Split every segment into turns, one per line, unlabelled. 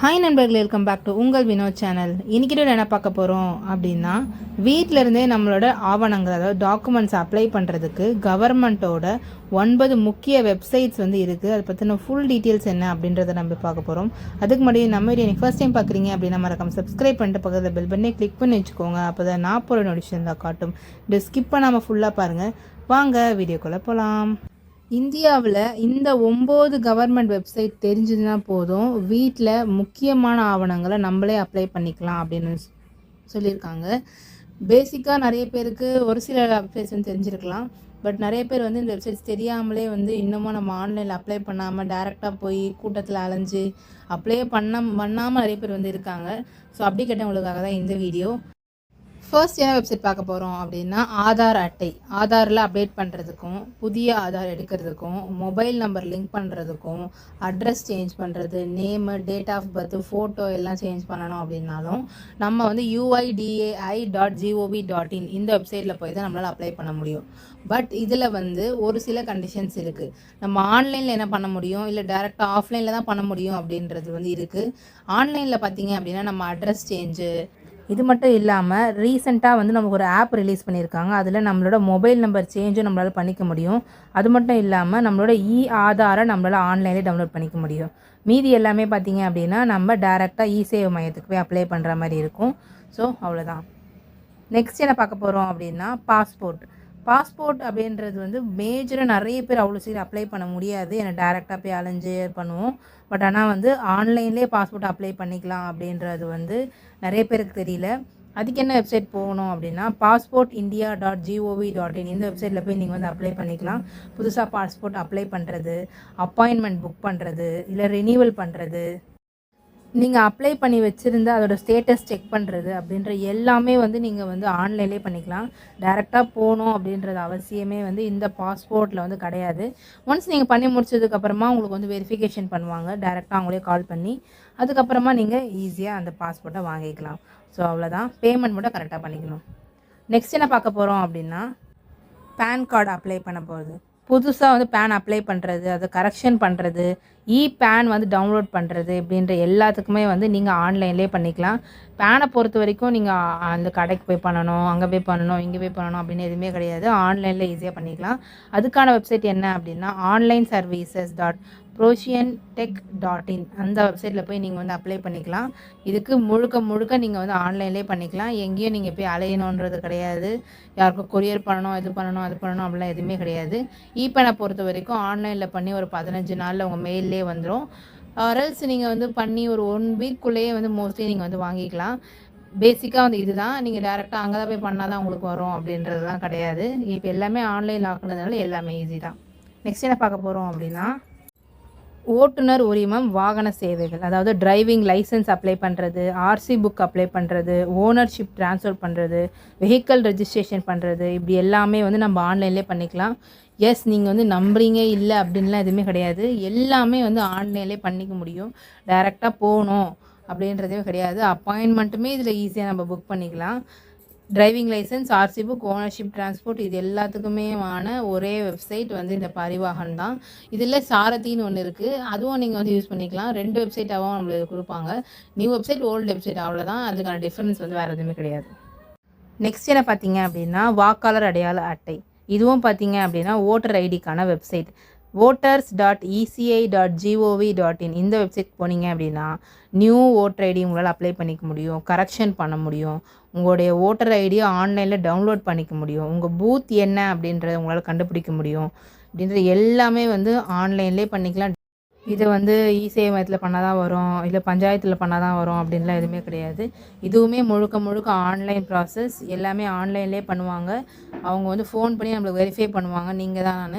Hi நண்பர்களே, welcome back to உங்கள் Vinod channel. இன்றைக்கி என்ன பார்க்க போகிறோம் அப்படின்னா, வீட்டிலருந்தே நம்மளோட ஆவணங்கள், அதாவது டாக்குமெண்ட்ஸ் அப்ளை பண்ணுறதுக்கு கவர்மெண்ட்டோட 9 முக்கிய வெப்சைட்ஸ் இருக்குது. அதை பற்றின ஃபுல் டீட்டெயில்ஸ் என்ன அப்படின்றத நம்ம பார்க்க போகிறோம். அதுக்கு முன்னாடி நம்ம வீடியோ எனக்கு ஃபர்ஸ்ட் டைம் பார்க்குறீங்க அப்படின்னா மறக்காம சப்ஸ்கிரைப் பண்ணிட்டு பக்கத்தில் பெல் பண்ணி கிளிக் பண்ணி வச்சுக்கோங்க. அப்போ தான் நான் போகிற நோட்டிஃபிகேஷன் தான் காட்டும். ஸ்கிப் பண்ணாமல் ஃபுல்லாக பாருங்கள். வாங்க வீடியோக்குள்ளே போகலாம். இந்தியாவில் இந்த 9 கவர்மெண்ட் வெப்சைட் தெரிஞ்சதுன்னா போதும், வீட்டில் முக்கியமான ஆவணங்களை நம்மளே அப்ளை பண்ணிக்கலாம் அப்படின்னு சொல்லியிருக்காங்க. பேசிக்காக நிறைய பேருக்கு ஒரு சில வெப்சைட்ஸ் தெரிஞ்சிருக்கலாம். பட் நிறைய பேர் இந்த வெப்சைட்ஸ் தெரியாமலே இன்னமும் நம்ம ஆன்லைனில் அப்ளை பண்ணாமல் டேரெக்டாக போய் கூட்டத்தில் அலைஞ்சு அப்ளையே பண்ணாமல் நிறைய பேர் இருக்காங்க. ஸோ அப்படி கேட்டவங்களுக்காக தான் இந்த வீடியோ. ஃபர்ஸ்ட் என்ன வெப்சைட் பார்க்க போகிறோம் அப்படின்னா, ஆதார் அட்டை. ஆதாரில் அப்டேட் பண்ணுறதுக்கும், புதிய ஆதார் எடுக்கிறதுக்கும், மொபைல் நம்பர் லிங்க் பண்ணுறதுக்கும், அட்ரஸ் சேஞ்ச் பண்ணுறது, name, date of birth, photo எல்லாம் சேஞ்ச் பண்ணணும் அப்படின்னாலும் நம்ம UIDAI.gov.in இந்த வெப்சைட்டில் போய் தான் நம்மளால் அப்ளை பண்ண முடியும். பட் இதில் ஒரு சில கண்டிஷன்ஸ் இருக்குது. நம்ம ஆன்லைனில் என்ன பண்ண முடியும், இல்லை டேரெக்டாக ஆஃப்லைனில் தான் பண்ண முடியும் அப்படின்றது இருக்குது. ஆன்லைனில் பார்த்தீங்க அப்படின்னா நம்ம அட்ரஸ் சேஞ்சு, இது மட்டும் இல்லாமல் ரீசெண்டாக நமக்கு ஒரு ஆப் ரிலீஸ் பண்ணியிருக்காங்க. அதில் நம்மளோட மொபைல் நம்பர் சேஞ்சும் நம்மளால் பண்ணிக்க முடியும். அது மட்டும் இல்லாமல் நம்மளோட ஆதாரை நம்மளால் ஆன்லைனில் டவுன்லோட் பண்ணிக்க முடியும். மீதி எல்லாமே பார்த்திங்க அப்படின்னா நம்ம டேரெக்டாக சேவை மையத்துக்கு போய் அப்ளை பண்ணுற மாதிரி இருக்கும். ஸோ அவ்வளோதான். நெக்ஸ்ட் என்ன பார்க்க போகிறோம் அப்படின்னா, பாஸ்போர்ட் அப்படின்றது மேஜராக நிறைய பேர் அவ்வளோ சீக்கிரம் அப்ளை பண்ண முடியாது. ஏன்னா டேரெக்டாக போய் அலைஞ்சு பண்ணுவோம். பட் ஆனால் ஆன்லைன்லேயே பாஸ்போர்ட் அப்ளை பண்ணிக்கலாம் அப்படின்றது நிறைய பேருக்கு தெரியல. அதுக்கு என்ன வெப்சைட் போகணும் அப்படின்னா, passportindia.gov.in இந்த வெப்சைட்டில் போய் நீங்கள் அப்ளை பண்ணிக்கலாம். புதுசாக பாஸ்போர்ட் அப்ளை பண்ணுறது, அப்பாயின்மெண்ட் புக் பண்ணுறது, இல்லை ரினியூவல் பண்ணுறது, நீங்கள் அப்ளை பண்ணி வச்சுருந்து அதோடய ஸ்டேட்டஸ் செக் பண்ணுறது அப்படின்ற எல்லாமே நீங்கள் ஆன்லைன்லேயே பண்ணிக்கலாம். டேரெக்டாக போகணும் அப்படின்றது அவசியமே இந்த பாஸ்போர்ட்டில் கிடையாது. ஒன்ஸ் நீங்கள் பண்ணி முடிச்சதுக்கப்புறமா உங்களுக்கு வெரிஃபிகேஷன் பண்ணுவாங்க. டேரெக்டாக அவங்களே கால் பண்ணி அதுக்கப்புறமா நீங்கள் ஈஸியாக அந்த பாஸ்போர்ட்டை வாங்கிக்கலாம். ஸோ அவ்வளோதான். பேமெண்ட் மட்டும் கரெக்டாக பண்ணிக்கணும். நெக்ஸ்ட் என்ன பார்க்க போகிறோம் அப்படின்னா, பேன் கார்டு அப்ளை பண்ண போகிறது. புதுசாக பேன் அப்ளை பண்ணுறது, அதை கரெக்ஷன் பண்ணுறது, பேன் டவுன்லோட் பண்ணுறது இப்படின்ற எல்லாத்துக்குமே நீங்கள் ஆன்லைன்லேயே பண்ணிக்கலாம். பேனை பொறுத்த வரைக்கும் நீங்கள் அந்த கடைக்கு போய் பண்ணணும், அங்கே போய் பண்ணணும், இங்கே போய் பண்ணணும் அப்படின்னு எதுவுமே கிடையாது. ஆன்லைனில் ஈஸியாக பண்ணிக்கலாம். அதுக்கான வெப்சைட் என்ன அப்படின்னா, onlineservices.prosionTech.in அந்த வெப்சைட்டில் போய் நீங்கள் அப்ளை பண்ணிக்கலாம். இதுக்கு முழுக்க நீங்கள் ஆன்லைன்லேயே பண்ணிக்கலாம். எங்கேயும் நீங்கள் போய் அலையணுன்றது கிடையாது. யாருக்கும் கொரியர் பண்ணணும், இது பண்ணணும், அது பண்ணணும் அப்படிலாம் எதுவுமே கிடையாது. பேனை பொறுத்த வரைக்கும் ஆன்லைனில் பண்ணி ஒரு 15 நாளில் உங்கள் மெயிலே வந்துடும். ஆர்எல்ஸ் நீங்கள் பண்ணி ஒரு 1 வீக்குள்ளேயே மோஸ்ட்லி நீங்கள் வாங்கிக்கலாம். பேசிக்காக இதுதான். நீங்கள் டேரெக்டாக அங்கே தான் போய் பண்ணால் தான் உங்களுக்கு வரும் அப்படின்றதுலாம் கிடையாது. இப்போ எல்லாமே ஆன்லைனில் ஆக்குனதுனால எல்லாமே ஈஸி தான். நெக்ஸ்ட் என்ன பார்க்க போகிறோம் அப்படின்னா, ஓட்டுநர் உரிமம் வாகன சேவைகள். அதாவது டிரைவிங் லைசன்ஸ் அப்ளை பண்ணுறது, ஆர்சி புக் அப்ளை பண்ணுறது, ஓனர்ஷிப் ட்ரான்ஸ்ஃபர் பண்ணுறது, வெஹிக்கல் ரெஜிஸ்ட்ரேஷன் பண்ணுறது, இப்படி எல்லாமே நம்ம ஆன்லைன்லேயே பண்ணிக்கலாம். எஸ், நீங்கள் நம்புறீங்க இல்லை அப்படின்லாம் எதுவுமே கிடையாது. எல்லாமே ஆன்லைன்லேயே பண்ணிக்க முடியும். டைரெக்டாக போகணும் அப்படின்றதே கிடையாது. அப்பாயின்மெண்ட்டுமே இதில் ஈஸியாக நம்ம புக் பண்ணிக்கலாம். Driving licence, RC book, ownership transport இது எல்லாத்துக்குமேமான ஒரே வெப்சைட் இந்த பரிவாகன் தான். இதில் சாரதின்னு ஒன்று இருக்குது. அதுவும் நீங்கள் யூஸ் பண்ணிக்கலாம். 2 வெப்சைட்டாகவும் நம்மளுக்கு கொடுப்பாங்க. நியூ வெப்சைட், ஓல்டு வெப்சைட், அவ்வளோதான். அதுக்கான டிஃப்ரென்ஸ் வேறு எதுவுமே கிடையாது. நெக்ஸ்ட் என்ன பார்த்தீங்க அப்படின்னா, வாக்காளர் அடையாள அட்டை. இதுவும் பார்த்தீங்க அப்படின்னா ஓட்டர் ஐடிக்கான வெப்சைட். voters.eci.gov.in இந்த வெப்சைட் போனீங்க அப்படின்னா நியூ ஓட்டர் ஐடி உங்களால் அப்ளை பண்ணிக்க முடியும், கரெக்ஷன் பண்ண முடியும், உங்களுடைய ஓட்டர் ஐடியை ஆன்லைனில் டவுன்லோட் பண்ணிக்க முடியும், உங்கள் பூத் என்ன அப்படின்றத உங்களால் கண்டுபிடிக்க முடியும். அப்படின்றது எல்லாமே ஆன்லைன்லேயே பண்ணிக்கலாம். இது சேவை மையத்தில் பண்ணால் தான் வரும், இல்லை பஞ்சாயத்தில் பண்ணால் தான் வரும் அப்படின்லாம் எதுவுமே கிடையாது. இதுவுமே முழுக்க ஆன்லைன் ப்ராசஸ். எல்லாமே ஆன்லைன்லேயே பண்ணுவாங்க. அவங்க ஃபோன் பண்ணி நம்மளுக்கு வெரிஃபை பண்ணுவாங்க. நீங்கள் தான்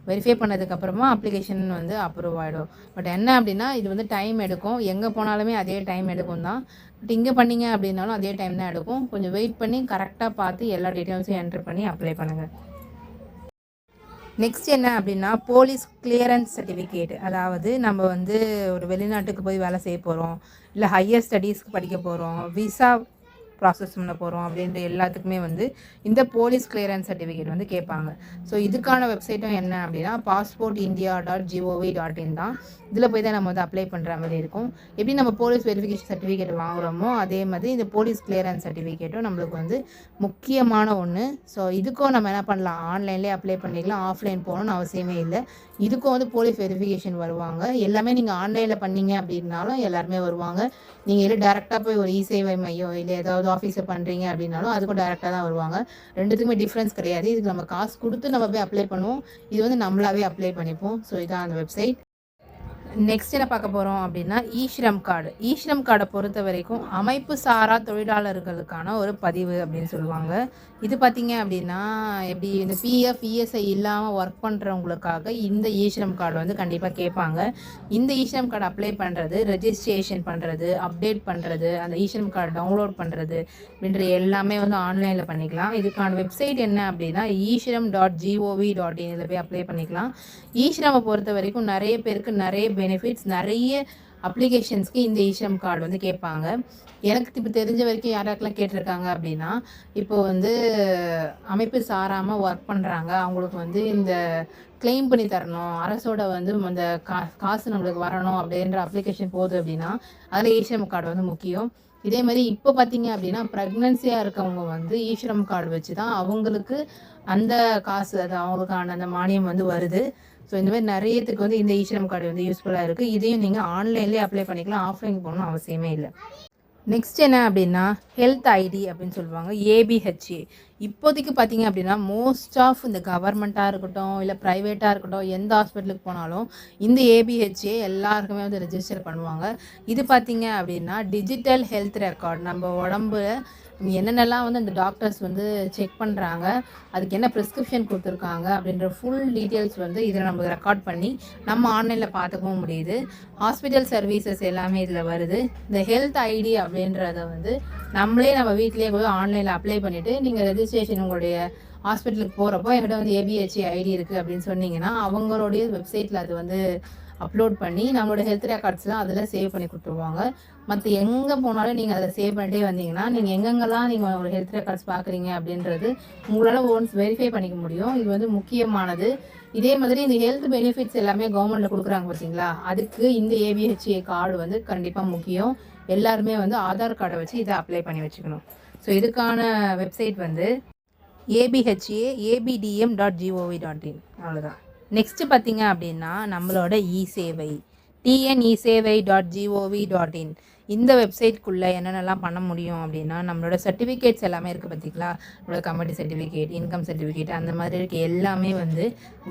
வெரிஃபை பண்ணதுக்கப்புறமா அப்ளிகேஷன் அப்ரூவ் ஆகிடும். பட் என்ன அப்படின்னா, இது டைம் எடுக்கும். எங்கே போனாலுமே அதே டைம் எடுக்கும் தான். பட் இங்கே பண்ணிங்க அப்படின்னாலும் அதே டைம் தான் எடுக்கும். கொஞ்சம் வெயிட் பண்ணி கரெக்டாக பார்த்து எல்லா டீட்டெயில்ஸையும் என்ட்ரு பண்ணி அப்ளை பண்ணுங்கள். நெக்ஸ்ட் என்ன அப்படின்னா, போலீஸ் கிளியரன்ஸ் சர்டிஃபிகேட். அதாவது நம்ம ஒரு வெளிநாட்டுக்கு போய் வேலை செய்ய போகிறோம், இல்லை ஹையர் ஸ்டடீஸ்க்கு படிக்க போகிறோம், விசா ப்ராசஸ் பண்ண போகிறோம் அப்படின்ற எல்லாத்துக்குமே வந்து இந்த போலீஸ் கிளியரன்ஸ் சர்டிஃபிகேட் வந்து கேட்பாங்க. ஸோ இதுக்கான வெப்சைட்டும் என்ன அப்படின்னா passportindia.gov.in தான். இதில் போய் தான் நம்ம வந்து அப்ளை பண்ணுற மாதிரி இருக்கும். எப்படி நம்ம போலீஸ் வெரிஃபிகேஷன் சர்டிஃபிகேட் வாங்குகிறோமோ அதே மாதிரி இந்த போலீஸ் கிளியரன்ஸ் சர்டிஃபிகேட்டும் நம்மளுக்கு வந்து முக்கியமான ஒன்று. ஸோ இதுக்கும் நம்ம என்ன பண்ணலாம், ஆன்லைன்லேயே அப்ளை பண்ணிக்கலாம், ஆஃப்லைன் போகணும்னு அவசியமே இல்லை. இதுக்கும் வந்து போலீஸ் வெரிஃபிகேஷன் வருவாங்க. எல்லாமே நீங்கள் ஆன்லைனில் பண்ணீங்க அப்படின்னாலும் எல்லாருமே வருவாங்க. நீங்கள் இல்லை டேரெக்டாக போய் ஒரு இசேவை மையம் இல்லை ஏதாவது ஆஃபீஸில் பண்ணுறீங்க அப்படின்னாலும் அதுக்கும் டேரெக்டாக தான் வருவாங்க. ரெண்டுத்துக்குமே டிஃப்ரென்ஸ் கிடையாது. இதுக்கு நம்ம காசு கொடுத்து நம்ம போய் அப்ளை பண்ணுவோம், இது வந்து நம்மளாவே அப்ளை பண்ணிப்போம். ஸோ இதான் அந்த வெப்சைட். நெக்ஸ்ட் என்ன பார்க்க போகிறோம் அப்படின்னா இ-ஷ்ரம் கார்டு. இ-ஷ்ரம் கார்டை பொறுத்த வரைக்கும் அமைப்பு சாரா தொழிலாளர்களுக்கான ஒரு பதிவு அப்படின்னு சொல்லுவாங்க. இது பார்த்தீங்க அப்படின்னா எப்படி இந்த பிஎஃப் இஎஸ்ஐ இல்லாமல் ஒர்க் பண்ணுறவங்களுக்காக இந்த இ-ஷ்ரம் கார்டு வந்து கண்டிப்பாக கேட்பாங்க. இந்த இ-ஷ்ரம் கார்டு அப்ளை பண்ணுறது, ரெஜிஸ்ட்ரேஷன் பண்ணுறது, அப்டேட் பண்ணுறது, அந்த இ-ஷ்ரம் கார்டு டவுன்லோட் பண்ணுறது அப்படின்ற எல்லாமே வந்து ஆன்லைனில் பண்ணிக்கலாம். இதுக்கான வெப்சைட் என்ன அப்படின்னா e-shram.gov.in இதில் போய் அப்ளை பண்ணிக்கலாம். இ-ஷ்ரமை பொறுத்த வரைக்கும் நிறைய பேருக்கு நிறைய பெனிஃபிட்ஸ், நிறைய அப்ளிகேஷன்ஸ்க்கு இந்த இ-ஷ்ரம் கார்டு வந்து கேட்பாங்க. எனக்கு இப்போ தெரிஞ்ச வரைக்கும் யாராக்கெல்லாம் கேட்டிருக்காங்க அப்படின்னா, இப்போ வந்து அமைப்பு சாராமல் ஒர்க் பண்ணுறாங்க, அவங்களுக்கு வந்து இந்த கிளைம் பண்ணி தரணும், அரசோட வந்து அந்த காசு நம்மளுக்கு வரணும் அப்படின்ற அப்ளிகேஷன் போகுது அப்படின்னா அதில் இ-ஷ்ரம் கார்டு வந்து முக்கியம். இதே மாதிரி இப்போ பார்த்தீங்க அப்படின்னா ப்ரெக்னன்சியாக இருக்கவங்க வந்து இ-ஷ்ரம் கார்டு வச்சு தான் அவங்களுக்கு அந்த காசு, அது அவங்களுக்கான அந்த மானியம் வந்து வருது. ஸோ இந்த மாதிரி நிறையத்துக்கு வந்து இந்த இ-ஷ்ரம் கார்டு வந்து யூஸ்ஃபுல்லாக இருக்குது. இதையும் நீங்கள் ஆன்லைன்லேயே அப்ளை பண்ணிக்கலாம், ஆஃப்லைன் போகணும்னு அவசியமே இல்லை. நெக்ஸ்ட் என்ன அப்படின்னா ஹெல்த் ஐடி அப்படின்னு சொல்லுவாங்க, ஏபிஹெச்ஏ. இப்போதைக்கு பார்த்தீங்க அப்படின்னா மோஸ்ட் ஆஃப் இந்த கவர்மெண்ட்டாக இருக்கட்டும் இல்லை ப்ரைவேட்டாக இருக்கட்டும் எந்த ஹாஸ்பிட்டலுக்கு போனாலும் இந்த ஏபிஹெச்ஏ எல்லாருக்குமே வந்து ரெஜிஸ்டர் பண்ணுவாங்க. இது பார்த்தீங்க அப்படின்னா டிஜிட்டல் ஹெல்த் ரெக்கார்ட். நம்ம உடம்புல என்னென்னலாம் வந்து அந்த டாக்டர்ஸ் வந்து செக் பண்ணுறாங்க, அதுக்கு என்ன ப்ரிஸ்கிரிப்ஷன் கொடுத்துருக்காங்க அப்படின்ற ஃபுல் டீட்டெயில்ஸ் வந்து இதில் நம்ம ரெக்கார்ட் பண்ணி நம்ம ஆன்லைனில் பார்த்துக்கவும் முடியுது. ஹாஸ்பிட்டல் சர்வீசஸ் எல்லாமே இதில் வருது. இந்த ஹெல்த் ஐடி அப்படின்றத வந்து நம்மளே நம்ம வீட்டிலேயே போய் ஆன்லைனில் அப்ளை பண்ணிவிட்டு நீங்கள் ரெஜிஸ்ட்ரேஷன் உங்களுடைய ஹாஸ்பிட்டலுக்கு போகிறப்போ என்கிட்ட வந்து ஏபிஹெச்ஏ ஐடி இருக்குது அப்படின்னு சொன்னீங்கன்னா அவங்களுடைய வெப்சைட்டில் அது வந்து அப்லோட் பண்ணி நம்மளோட ஹெல்த் ரெக்கார்ட்ஸ்லாம் அதில் சேவ் பண்ணி கொடுத்துருவாங்க. மற்ற எங்கே போனாலும் நீங்கள் அதை சேவ் பண்ணிட்டே வந்தீங்கன்னா நீங்கள் எங்கெங்கெல்லாம் நீங்கள் ஒரு ஹெல்த் ரெக்கார்ட்ஸ் பார்க்குறீங்க அப்படின்றது உங்களால் ஒன்ஸ் வெரிஃபை பண்ணிக்க முடியும். இது வந்து முக்கியமானது. இதே மாதிரி இந்த ஹெல்த் பெனிஃபிட்ஸ் எல்லாமே கவர்மெண்ட்டில் கொடுக்குறாங்க பார்த்தீங்களா, அதுக்கு இந்த ஏபிஹெச்ஏ கார்டு வந்து கண்டிப்பாக முக்கியம். எல்லாருமே வந்து ஆதார் கார்டை வச்சு இதை அப்ளை பண்ணி வச்சுக்கணும். ஸோ இதுக்கான வெப்சைட் வந்து abdm.gov.in. அவ்வளோதான். நெக்ஸ்ட்டு பார்த்தீங்க அப்படின்னா நம்மளோட இ-சேவை tnEsevai.gov.in. இந்த வெப்சைட்குள்ளே என்னென்னலாம் பண்ண முடியும் அப்படின்னா நம்மளோட சர்டிஃபிகேட்ஸ் எல்லாமே இருக்குது பார்த்திங்களா, நம்மளோட கம்யூனிட்டி சர்டிஃபிகேட், இன்கம் சர்டிஃபிகேட், அந்த மாதிரி இருக்க எல்லாமே வந்து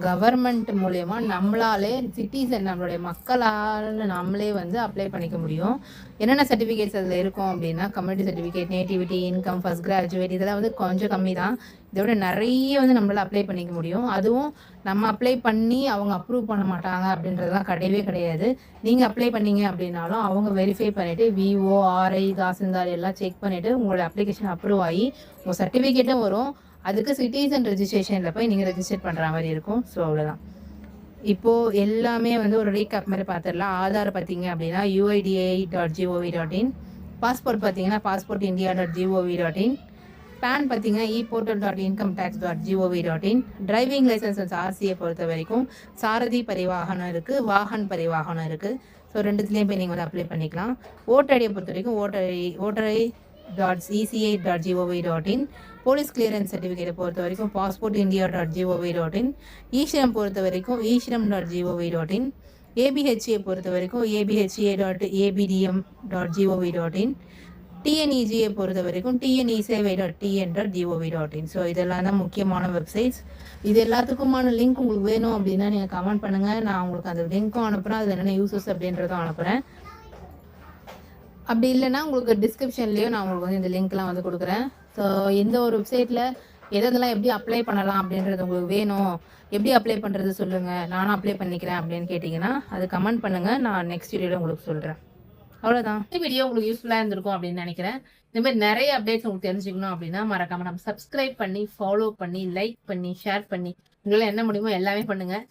கவர்மெண்ட் மூலயமா நம்மளாலே சிட்டிசன் நம்மளுடைய மக்களால் நம்மளே வந்து அப்ளை பண்ணிக்க முடியும். என்னென்ன சர்டிஃபிகேட்ஸ் அதில் இருக்கும் அப்படின்னா community certificate, nativity, income, first graduate, இதெல்லாம் வந்து கொஞ்சம் கம்மி தான். இதோட நிறைய வந்து நம்மளால் அப்ளை பண்ணிக்க முடியும். அதுவும் நம்ம அப்ளை பண்ணி அவங்க அப்ரூவ் பண்ண மாட்டாங்க அப்படின்றதுலாம் கிடையவே கிடையாது. நீங்கள் அப்ளை பண்ணீங்க அப்படின்னாலும் அவங்க வெரிஃபை பண்ணிவிட்டு விஓ, ஆர்ஐ, தாசில்தார் எல்லாம் செக் பண்ணிவிட்டு உங்களோட அப்ளிகேஷன் அப்ரூவ் ஆகி உங்கள் சர்டிஃபிகேட்டும் வரும். அதுக்கு சிட்டிசன் ரெஜிஸ்ட்ரேஷனில் போய் நீங்கள் ரெஜிஸ்டர் பண்ணுற மாதிரி இருக்கும். ஸோ அவ்வளோதான். இப்போது எல்லாமே வந்து ஒரு ரீகேப் மாதிரி பார்த்துடலாம். ஆதார் பார்த்தீங்க அப்படின்னா UIDAI.gov.in. பாஸ்போர்ட் பார்த்தீங்கன்னா passportindia.gov.in. பேன் பார்த்தீங்கன்னா e-portal.incometax.gov.in. டிரைவிங் லைசன்ஸ் ஆர்சியை பொறுத்த வரைக்கும் சாரதி பரிவாகனம் இருக்குது, வாகன் பரிவாகனம் இருக்குது. ஸோ ரெண்டுத்துலேயும் போய் நீங்கள் வந்து அப்ளை பண்ணிக்கலாம். ஓட்டர் ஐடியை பொறுத்த வரைக்கும் voter.eci.gov.in. போலீஸ் கிளியரன்ஸ் சர்டிஃபிகேட்டை பொறுத்த வரைக்கும் passportindia.gov.in. இ-ஷ்ரம் பொறுத்த வரைக்கும் e-shram.gov.in. ஏபிஹெச்ஏ பொறுத்த வரைக்கும் abha.abdm.gov.in. டிஎன்இஜியை பொறுத்த வரைக்கும் tnEsevai.tn.gov.in. ஸோ இதெல்லாம் தான் முக்கியமான வெப்சைட்ஸ். இது எல்லாத்துக்குமான லிங்க் உங்களுக்கு வேணும் அப்படின்னா நீங்கள் கமெண்ட் பண்ணுங்கள், நான் உங்களுக்கு அந்த லிங்க்கும் அனுப்புகிறேன், அதில் என்னென்ன யூசஸ் அப்படின்றதும் அனுப்புகிறேன். அப்படி இல்லைன்னா உங்களுக்கு டிஸ்கிரிப்ஷன்லேயும் நான் உங்களுக்கு வந்து இந்த லிங்க்லாம் வந்து கொடுக்குறேன். ஸோ இந்த ஒரு வெப்சைட்டில் எதெல்லாம் எப்படி அப்ளை பண்ணலாம் அப்படின்றது உங்களுக்கு வேணும், எப்படி அப்ளை பண்ணுறது சொல்லுங்கள், நானும் அப்ளை பண்ணிக்கிறேன் அப்படின்னு கேட்டிங்கன்னா அது கமெண்ட் பண்ணுங்கள், நான் நெக்ஸ்ட் வீடியோவில் உங்களுக்கு சொல்கிறேன். அவ்வளோதான். இந்த வீடியோ உங்களுக்கு யூஸ்ஃபுல்லாக இருந்திருக்கும் அப்படின்னு நினைக்கிறேன். இந்த மாதிரி நிறைய அப்டேட்ஸ் உங்களுக்கு தெரிஞ்சுக்கணும் அப்படின்னா மறக்காம நம்ம சப்ஸ்கிரைப் பண்ணி, ஃபாலோ பண்ணி, லைக் பண்ணி, ஷேர் பண்ணி, உங்களால் என்ன முடியுமோ எல்லாமே பண்ணுங்கள்.